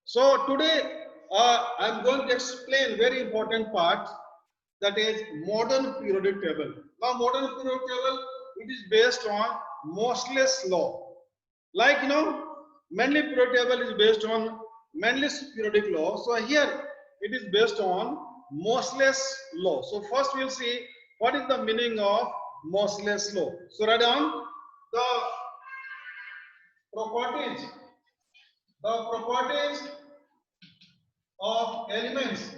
So today I'm going to explain very important part, that is modern periodic table. Now modern periodic table, it is based on Moseley's law. Like Mendeleev periodic table is based on Mendeleev's periodic law. So here it is based on Moseley's law. So first we'll see what is the meaning of Moseley's law. So write down the properties, of elements.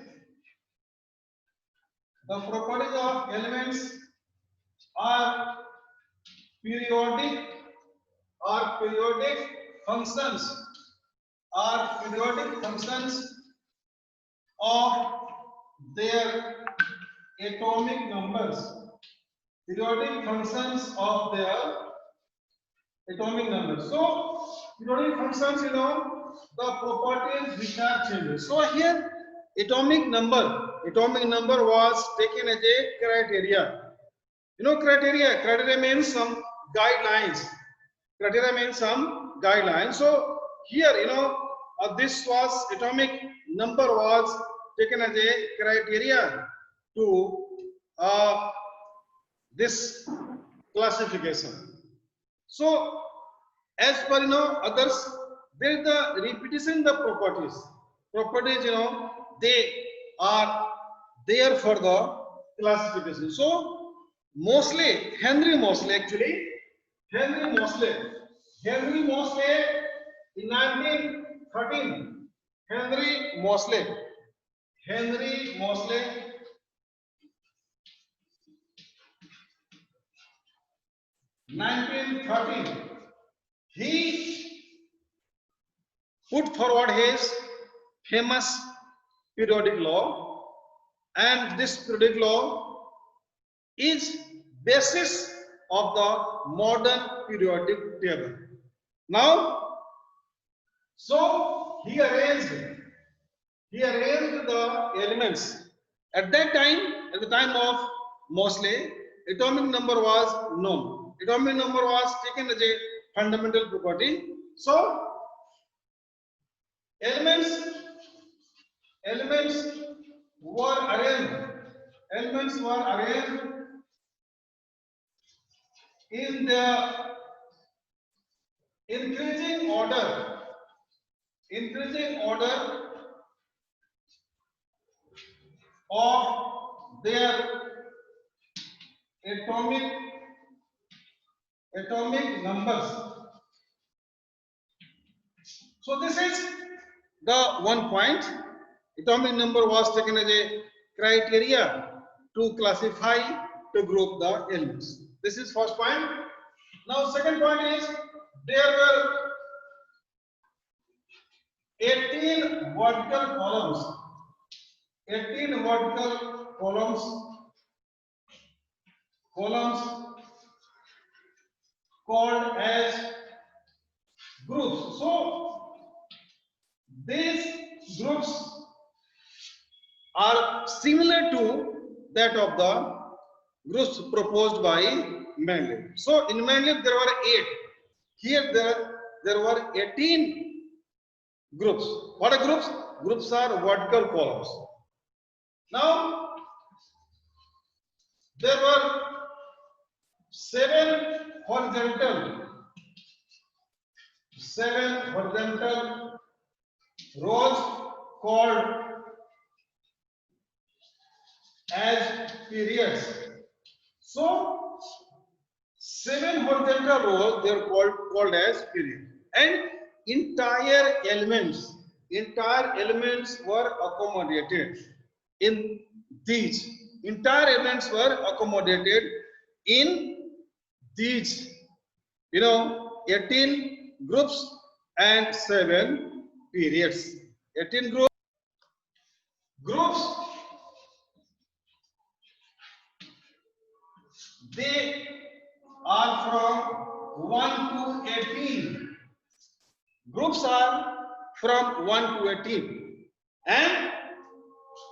The properties of elements are periodic, functions, of their atomic numbers. Periodic functions of their atomic numbers. So periodic functions, the properties which are changed. So here atomic number was taken as a criteria. Criteria means some guidelines. So here, this was atomic number was taken as a criteria to this classification. So as per others, there is the repetition the properties. They are there for the classification. So Henry Moseley in 1913. Henry Moseley 1913. He put forward his famous periodic law, and this periodic law is basis of the modern periodic table. Now, so he arranged the elements. At that time, at the time of Moseley, atomic number was known. Atomic number was taken as a fundamental property. So elements were arranged. In the increasing order of their atomic numbers. So this is the one point. Atomic number was taken as a criteria to classify, to group the elements. This is first point. Now second point is there were 18 vertical columns. 18 vertical columns called as groups. So these groups are similar to that of the groups proposed by Mendeleev. So in Mendeleev there were 8. Here there were 18 groups. What are groups? Groups are vertical columns. Now there were 7 horizontal rows called as periods. So 7 horizontal rows, they are called as period, and entire elements were accommodated in these. Entire elements were accommodated in these 18 groups and 7 periods. 18 groups, they are from 1 to 18. Groups are from 1 to 18, and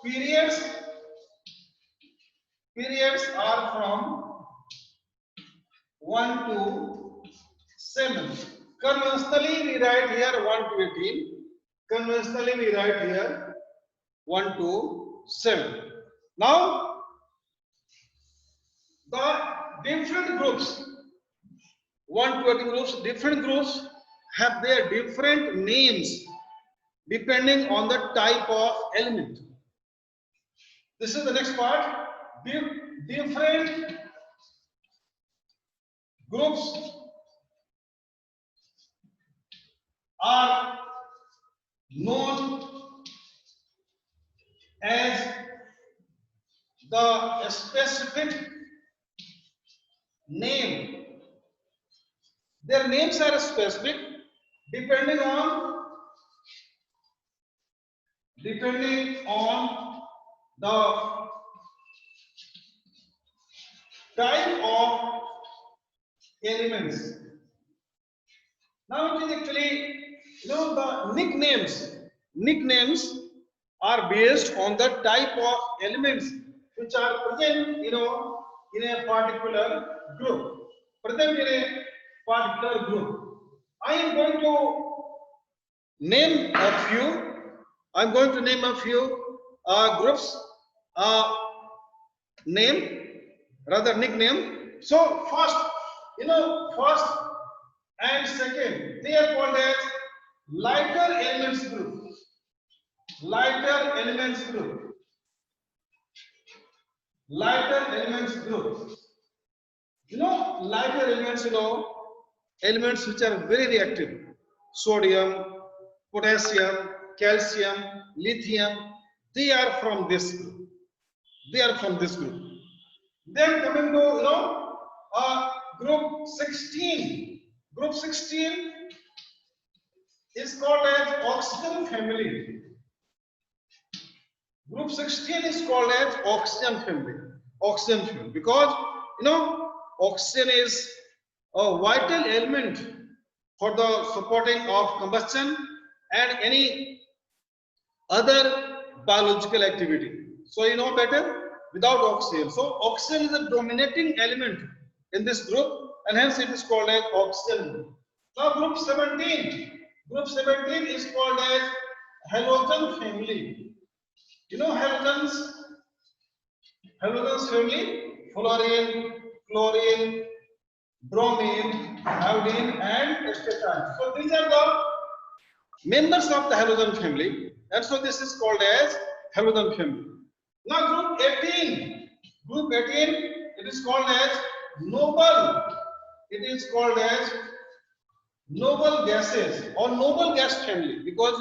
periods are from 1 to 7. Conventionally we write here 1 to 18, Conventionally, we write here 1 to 7. Now, the different groups, 1 to 18 groups, different groups have their different names depending on the type of element. This is the next part. Different groups are known as the specific name. Their names are specific depending on the type of elements. Now it is actually, the nicknames are based on the type of elements which are present, in a particular group. Present in a particular group. I am going to name a few. I'm going to name a few groups. Nickname. So first, first and second, they are called as lighter elements group. Lighter elements group. Lighter elements group. Lighter elements, elements which are very reactive. Sodium, potassium, calcium, lithium, they are from this group. Then coming to, group 16. Group 16 is called as oxygen family. Group 16 is called as oxygen family. Oxygen family, because oxygen is a vital element for the supporting of combustion and any other biological activity. So you know better, without oxygen. So oxygen is a dominating element in this group, and hence it is called as oxygen group. Now group 17. Group 17 is called as halogen family. Halogens family: fluorine, chlorine, bromine, iodine, and etc. So these are the members of the halogen family, and so this is called as halogen family. Now group 18, it is called as noble. It is called as noble gases or noble gas family, because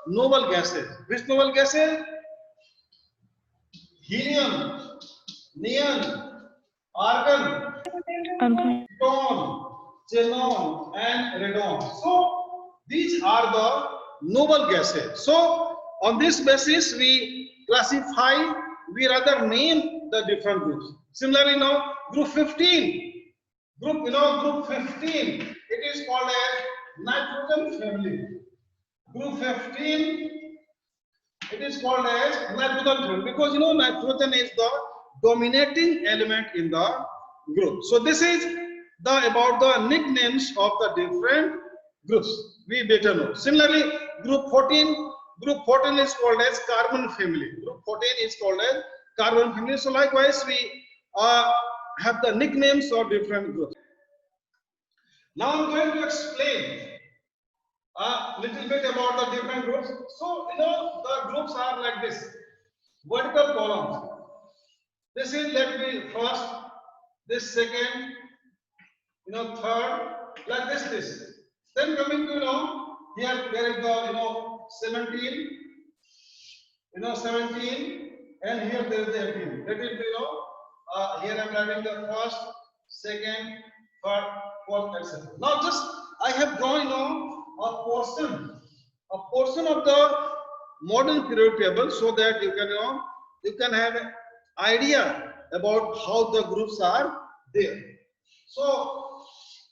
noble gases. Which noble gases? Helium, neon, argon, neutron, xenon, and radon. So these are the noble gases. So on this basis we classify, we rather name the different groups. Similarly, now group 15. Group 15, it is called as nitrogen family. Group 15, it is called as nitrogen family, because nitrogen is the dominating element in the group. So this is about the nicknames of the different groups. We better know. Similarly, group 14 is called as carbon family. Group 14 is called as carbon family. So likewise, we have the nicknames of different groups. Now I'm going to explain a little bit about the different groups. So the groups are like this: vertical columns. This is, let me first, this second, third, like this. Then coming to here there is the 17, 17, and here there is the 18. That is here I'm writing the first, second, third, fourth, etc. Now just I have drawn a portion of the modern periodic table, so that you can have an idea about how the groups are there. So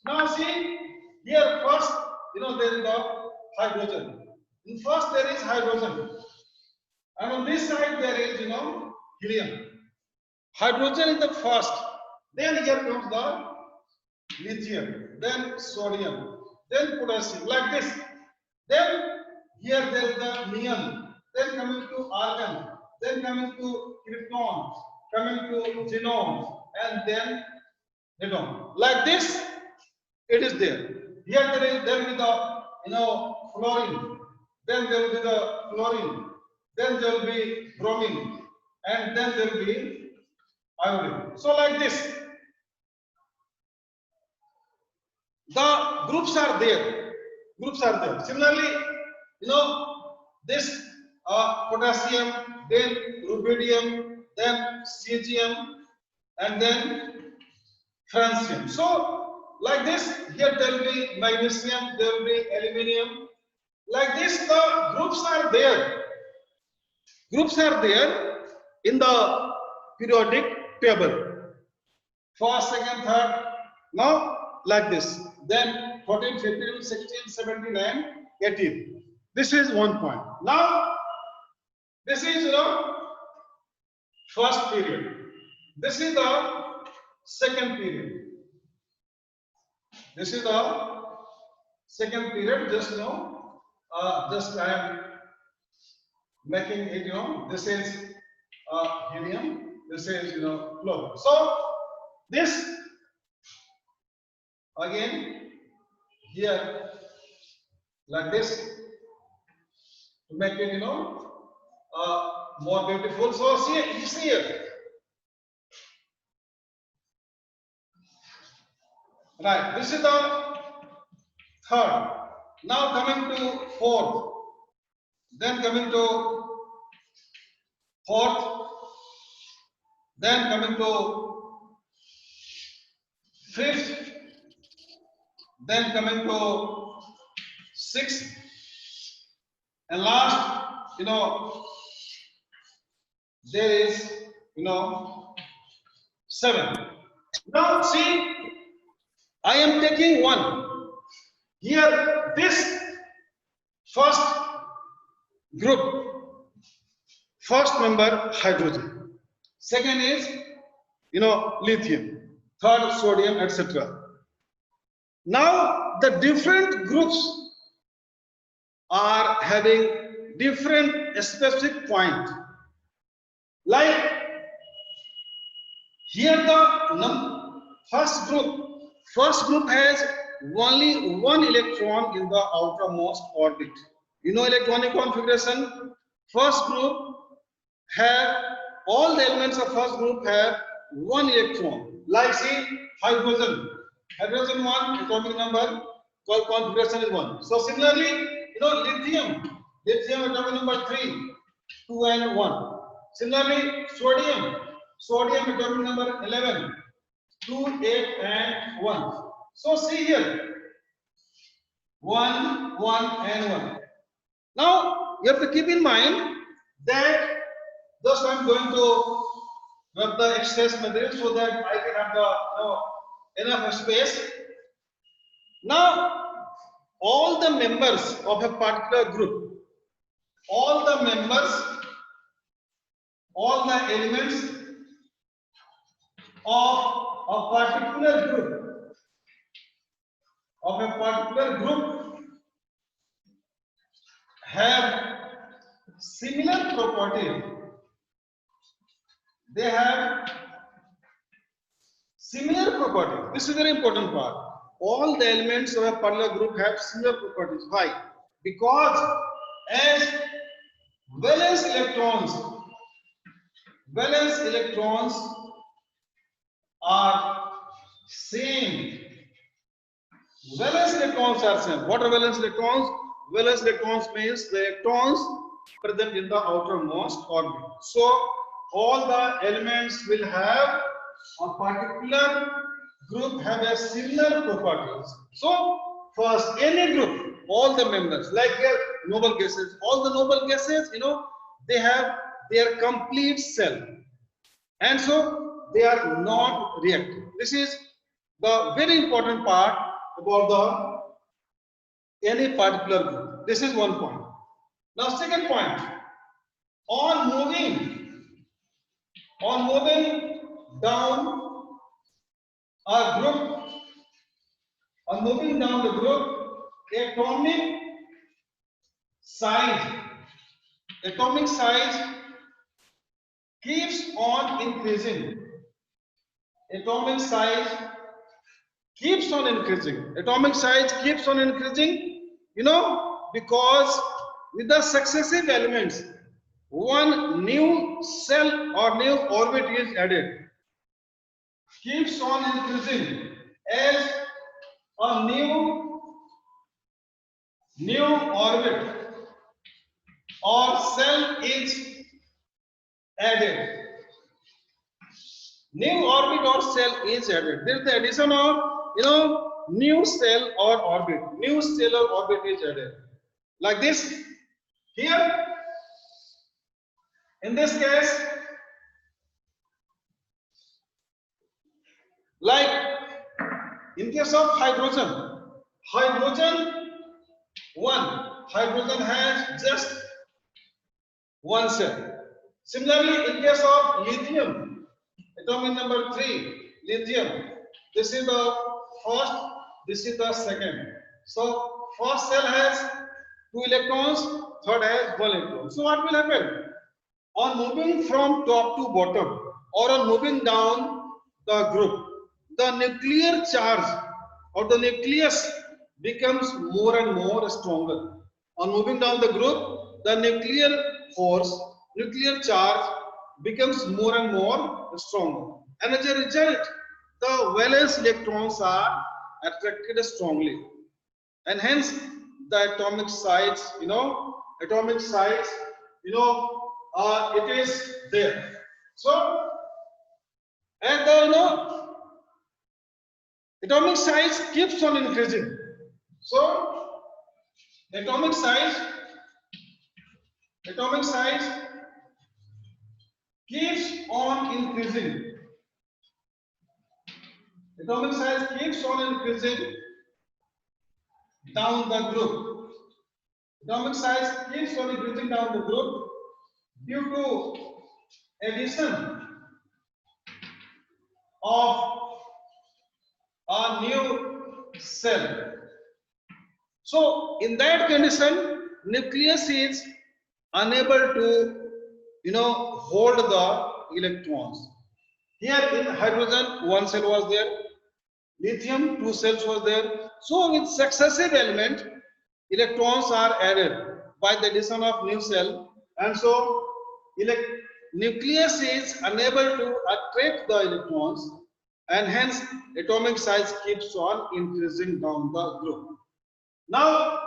now see here, first there is the hydrogen. In first there is hydrogen, and on this side there is helium. Hydrogen is the first. Then here comes the lithium, then sodium, then potassium, like this. Then Here there is the neon, then coming to argon, then coming to krypton, coming to xenon, and then neutron. Like this, it is there. Here there will be the fluorine, then there will be the fluorine, then there will be bromine, and then there will be iodine. So like this, the groups are there. Groups are there. Similarly, this potassium, then rubidium, then cesium, and then francium. So like this, here there will be magnesium, there will be aluminium. Like this, the groups are there. Groups are there in the periodic table. First, second, third. Now, like this. Then 14, 15, 16, 17, and 18. This is one point. Now, this is first period. This is the second period. This is the second period. Just just I am making it. This is helium. This is fluorine. So this again here like this to make it more beautiful. So see, you see here, right? This is the third. Now coming to fourth, then coming to fourth, then coming to fifth, then coming to sixth, and last, there is, seven. Now see, I am taking one. Here, this first group, first member hydrogen, second is, lithium, third sodium, etc. Now the different groups are having different specific point. Like here the first group has only one electron in the outermost orbit. Electronic configuration. First group have all the elements of first group have one electron. Like see hydrogen. Hydrogen 1 atomic number called configuration is 1. So similarly, lithium atomic number 3, 2 and 1. Similarly, sodium atomic number 11, 2, 8 and 1. So see here, 1, 1 and 1. Now you have to keep in mind that just I'm going to rub the excess material so that I can have the enough space. Now all the members of a particular group, all the elements of a particular group have similar properties. They have similar properties. This is a very important part. All the elements of a particular group have similar properties. Why? Because as valence electrons are same. Valence electrons are same. What are valence electrons? Valence electrons means the electrons present in the outermost orbit. So all the elements will have a particular group have a similar properties. So first any group, all the members, like here noble gases, all the noble gases, they have their complete cell, and so they are not reactive. This is the very important part about any particular group. This is one point. Now second point, on moving down a group, on moving down the group, atomic size, atomic size keeps on increasing. Atomic size keeps on increasing. Atomic size keeps on increasing, because with the successive elements, one new cell or new orbit is added. Keeps on increasing as a new orbit or cell is added. New orbit or cell is added. There is the addition of new cell or orbit. New cell or orbit is added. Like this. Here, in this case, like in case of hydrogen, hydrogen has just one cell. Similarly, in case of lithium, atomic number 3, lithium, this is the first, this is the second. So first cell has 2 electrons, third has 1 electron. So what will happen? On moving from top to bottom or on moving down the group, the nuclear charge or the nucleus becomes more and more stronger. On moving down the group, the nuclear force, nuclear charge becomes more and more stronger. And as a result, the valence electrons are attracted strongly. And hence, the atomic size, it is there. So, and the atomic size keeps on increasing. So, atomic size keeps on increasing. Atomic size keeps on increasing down the group. Atomic size keeps on increasing down the group due to addition of a new cell. So in that condition, nucleus is unable to hold the electrons. Here in hydrogen, 1 cell was there, lithium, 2 cells was there. So with successive element, electrons are added by the addition of new cell, and so nucleus is unable to attract the electrons, and hence atomic size keeps on increasing down the group. Now,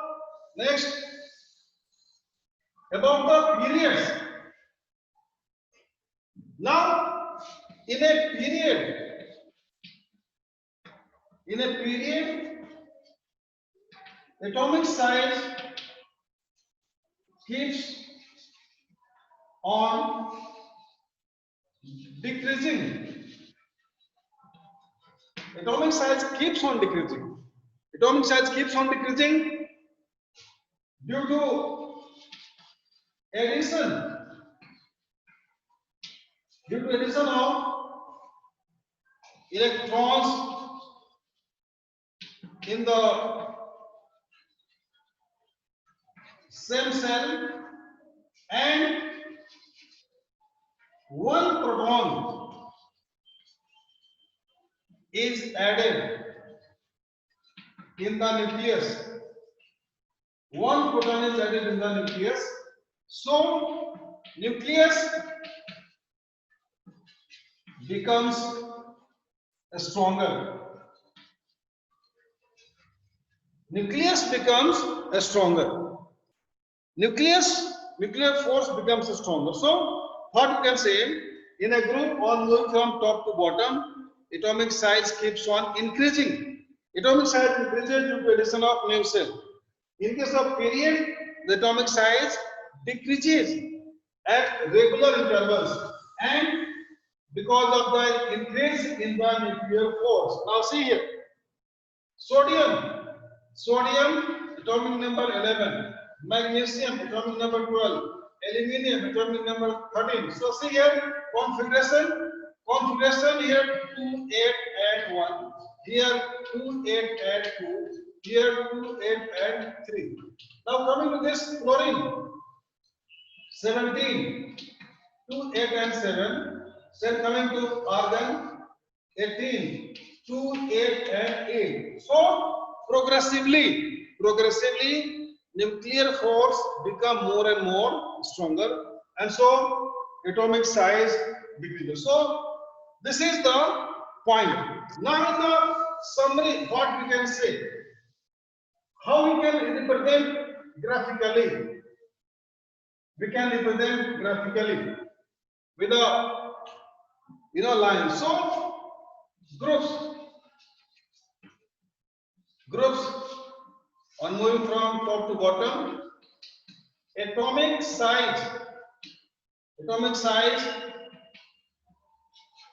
next, about the periods. Now, in a period, atomic size keeps on decreasing. Atomic size keeps on decreasing. Atomic size keeps on decreasing due to addition of electrons in the same cell, and 1 proton is added in the nucleus. 1 proton is added in the nucleus. So nucleus becomes stronger. Nucleus becomes stronger. Nuclear force becomes stronger. So what you can say, in a group on moving from top to bottom, atomic size keeps on increasing. Atomic size increases due to addition of new cell. In case of period, the atomic size decreases at regular intervals, and because of the increase in the nuclear force. Now see here, sodium, atomic number 11, magnesium, atomic number 12, aluminium, atomic number 13. So see here, configuration here 2, 8 and 1, here 2, 8 and 2, Here 2, 8 and 3. Now coming to this chlorine, 17, 2, 8 and 7. Then coming to argon, 18, 2, 8 and 8. So progressively, nuclear force become more and more stronger, and so atomic size decreases. So this is the point. Now in the summary, what we can say, how we can represent graphically. We can represent graphically with a line. So groups on moving from top to bottom. Atomic size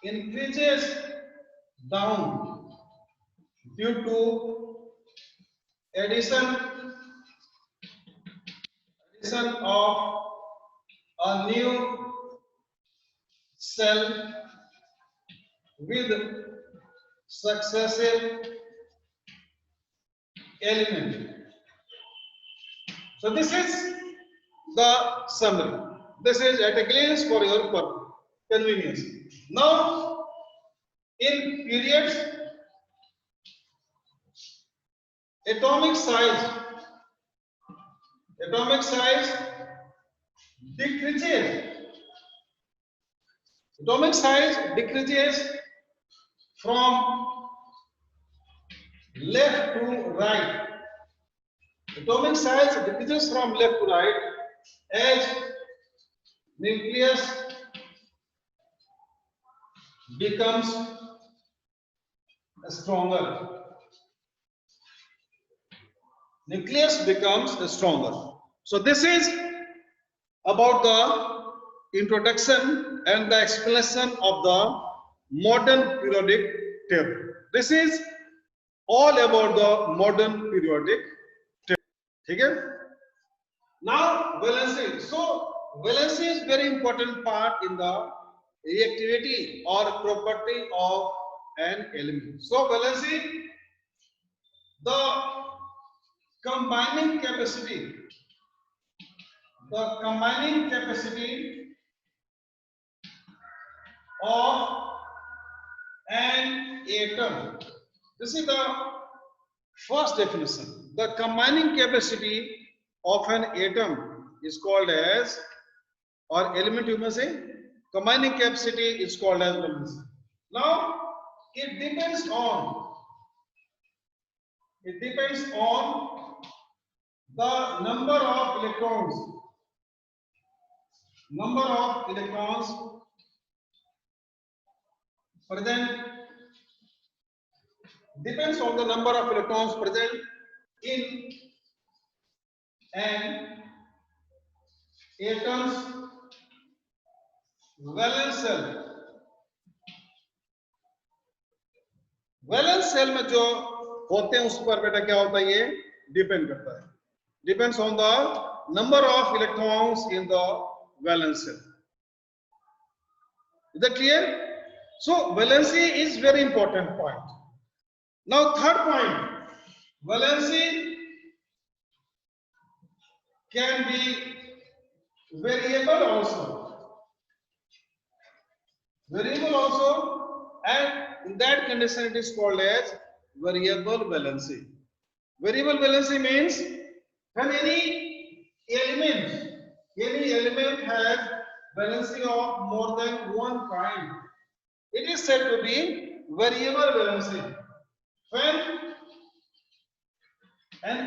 increases down due to addition of a new cell with successive element. So this is the summary. This is at a glance for your convenience. Now, in periods, atomic size decreases. Atomic size decreases from left to right. Atomic size decreases from left to right as nucleus becomes stronger. So this is about the introduction and the explanation of the modern periodic table. This is all about the modern periodic table. Okay? Now valency. So valency is very important part in the reactivity or property of an element. So valency, the combining capacity of an atom. This is the first definition. The combining capacity of an atom is called as, or element you may say, combining capacity is called as valency. Now it depends on the number of electrons present, depends on the number of electrons present in an atom's valence cell. Valence shell में जो होते हैं उस पर बेटा क्या होता है, ये डिपेंड करता है, depends on the number of electrons in the valence shell. Is that clear? So valency is very important point. Now third point, valency can be variable also, and in that condition it is called as variable valency. Variable valency means when any element has valency of more than one kind, it is said to be variable valency. When an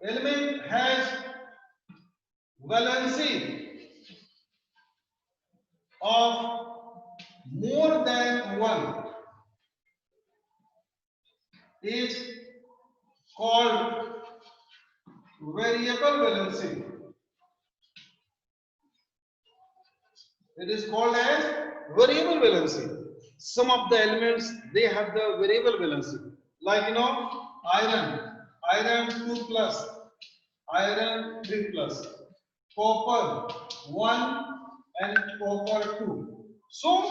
element has valency of more than one, is called variable valency. It is called as variable valency. Some of the elements, they have the variable valency, like iron 2 plus, iron 3 plus, copper 1 and copper 2. So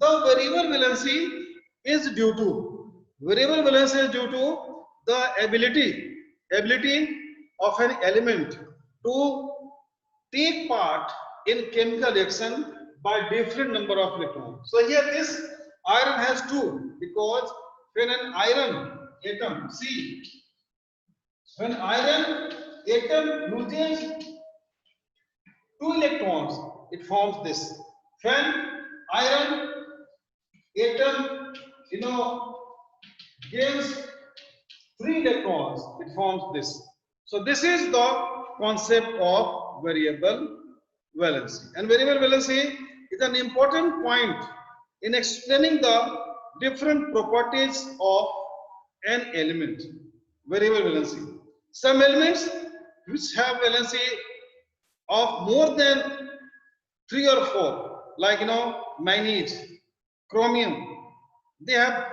the variable valency is due to Variable valence is due to the ability of an element to take part in chemical reaction by different number of electrons. So here this iron has two, because when an iron atom, see, when iron atom loses two electrons, it forms this. When iron atom, gains three electrons, it forms this. So this is the concept of variable valency. And variable valency is an important point in explaining the different properties of an element. Variable valency. Some elements which have valency of more than 3 or 4, like manganese, chromium, they have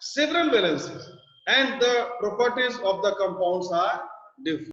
several valencies, and the properties of the compounds are different.